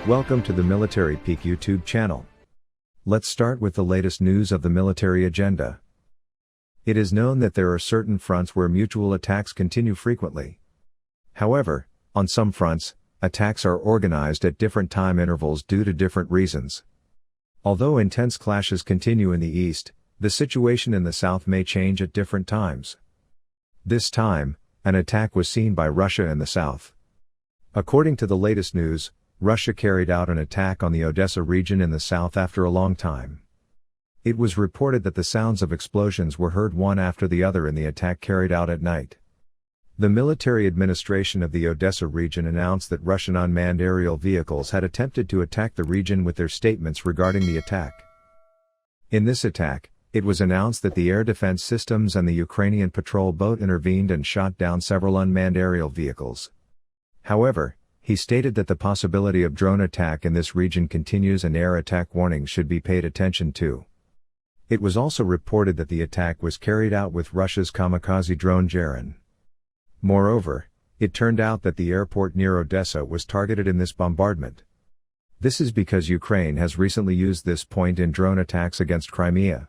Welcome to the Military Peak YouTube channel. Let's start with the latest news of the military agenda. It is known that there are certain fronts where mutual attacks continue frequently. However, on some fronts, attacks are organized at different time intervals due to different reasons. Although intense clashes continue in the east, the situation in the south may change at different times. This time, an attack was seen by Russia in the south. According to the latest news, Russia carried out an attack on the Odessa region in the south after a long time. It was reported that the sounds of explosions were heard one after the other in the attack carried out at night. The military administration of the Odessa region announced that Russian unmanned aerial vehicles had attempted to attack the region with their statements regarding the attack. In this attack, it was announced that the air defense systems and the Ukrainian patrol boat intervened and shot down several unmanned aerial vehicles. However, he stated that the possibility of drone attack in this region continues and air attack warnings should be paid attention to. It was also reported that the attack was carried out with Russia's kamikaze drone Jarin. Moreover, it turned out that the airport near Odessa was targeted in this bombardment. This is because Ukraine has recently used this point in drone attacks against Crimea.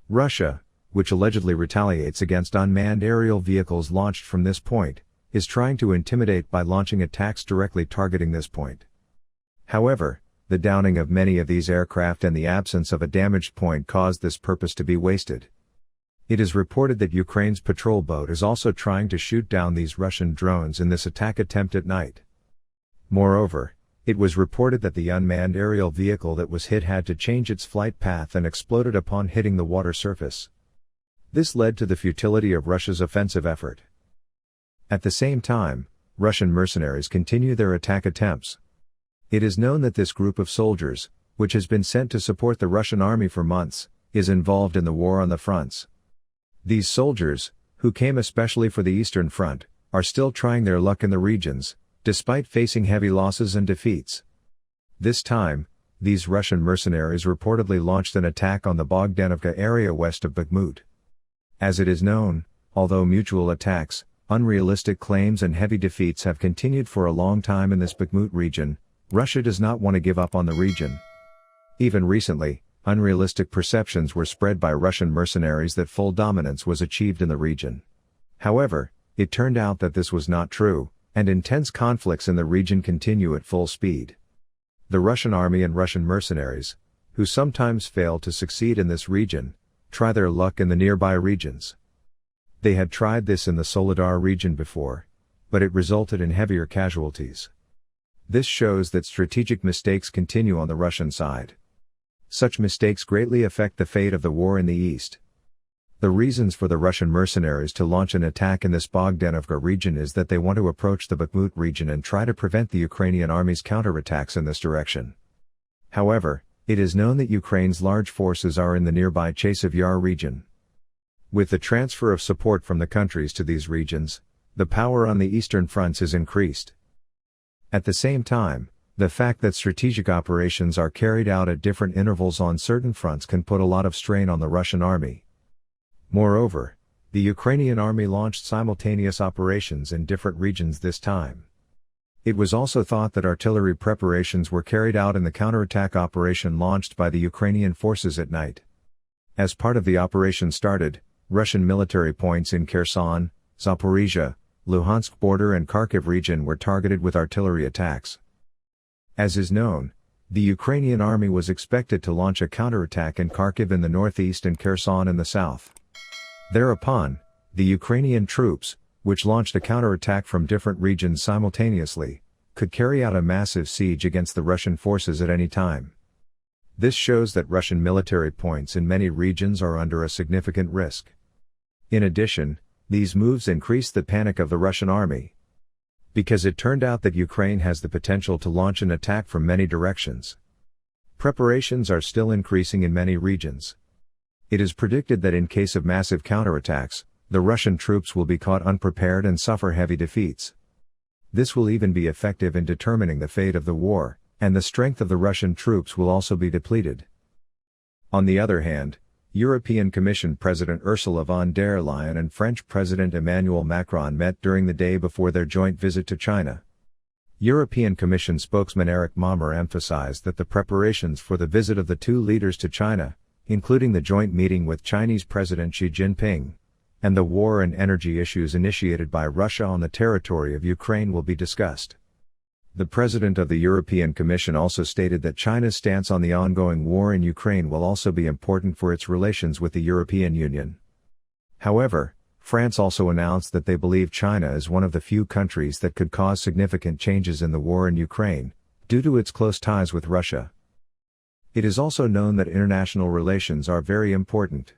Russia, which allegedly retaliates against unmanned aerial vehicles launched from this point, is trying to intimidate by launching attacks directly targeting this point. However, the downing of many of these aircraft and the absence of a damaged point caused this purpose to be wasted. It is reported that Ukraine's patrol boat is also trying to shoot down these Russian drones in this attack attempt at night. Moreover, it was reported that the unmanned aerial vehicle that was hit had to change its flight path and exploded upon hitting the water surface. This led to the futility of Russia's offensive effort. At the same time, Russian mercenaries continue their attack attempts. It is known that this group of soldiers, which has been sent to support the Russian army for months, is involved in the war on the fronts. These soldiers, who came especially for the Eastern Front, are still trying their luck in the regions, despite facing heavy losses and defeats. This time, these Russian mercenaries reportedly launched an attack on the Bogdanovka area west of Bakhmut. As it is known, although mutual attacks, unrealistic claims and heavy defeats have continued for a long time in this Bakhmut region, Russia does not want to give up on the region. Even recently, unrealistic perceptions were spread by Russian mercenaries that full dominance was achieved in the region. However, it turned out that this was not true, and intense conflicts in the region continue at full speed. The Russian army and Russian mercenaries, who sometimes fail to succeed in this region, try their luck in the nearby regions. They had tried this in the Soledar region before, but it resulted in heavier casualties. This shows that strategic mistakes continue on the Russian side. Such mistakes greatly affect the fate of the war in the east. The reasons for the Russian mercenaries to launch an attack in this Bogdanovka region is that they want to approach the Bakhmut region and try to prevent the Ukrainian army's counterattacks in this direction. However, it is known that Ukraine's large forces are in the nearby Chasiv Yar region. With the transfer of support from the countries to these regions, the power on the eastern fronts is increased. At the same time, the fact that strategic operations are carried out at different intervals on certain fronts can put a lot of strain on the Russian army. Moreover, the Ukrainian army launched simultaneous operations in different regions this time. It was also thought that artillery preparations were carried out in the counterattack operation launched by the Ukrainian forces at night. As part of the operation started, Russian military points in Kherson, Zaporizhia, Luhansk border and Kharkiv region were targeted with artillery attacks. As is known, the Ukrainian army was expected to launch a counterattack in Kharkiv in the northeast and Kherson in the south. Thereupon, the Ukrainian troops, which launched a counterattack from different regions simultaneously, could carry out a massive siege against the Russian forces at any time. This shows that Russian military points in many regions are under a significant risk. In addition, these moves increased the panic of the Russian army, because it turned out that Ukraine has the potential to launch an attack from many directions. Preparations are still increasing in many regions. It is predicted that in case of massive counterattacks, the Russian troops will be caught unprepared and suffer heavy defeats. This will even be effective in determining the fate of the war, and the strength of the Russian troops will also be depleted. On the other hand, European Commission President Ursula von der Leyen and French President Emmanuel Macron met during the day before their joint visit to China. European Commission spokesman Eric Mamer emphasized that the preparations for the visit of the two leaders to China, including the joint meeting with Chinese President Xi Jinping, and the war and energy issues initiated by Russia on the territory of Ukraine will be discussed. The President of the European Commission also stated that China's stance on the ongoing war in Ukraine will also be important for its relations with the European Union. However, France also announced that they believe China is one of the few countries that could cause significant changes in the war in Ukraine, due to its close ties with Russia. It is also known that international relations are very important.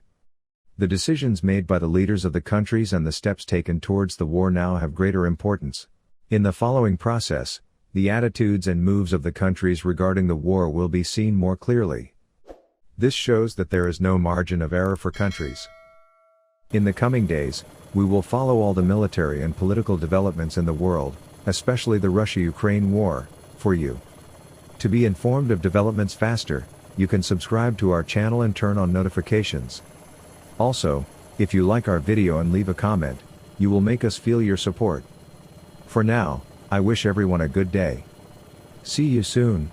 The decisions made by the leaders of the countries and the steps taken towards the war now have greater importance. In the following process, the attitudes and moves of the countries regarding the war will be seen more clearly. This shows that there is no margin of error for countries. In the coming days, we will follow all the military and political developments in the world, especially the Russia-Ukraine war, for you. To be informed of developments faster, you can subscribe to our channel and turn on notifications. Also, if you like our video and leave a comment, you will make us feel your support. For now, I wish everyone a good day. See you soon.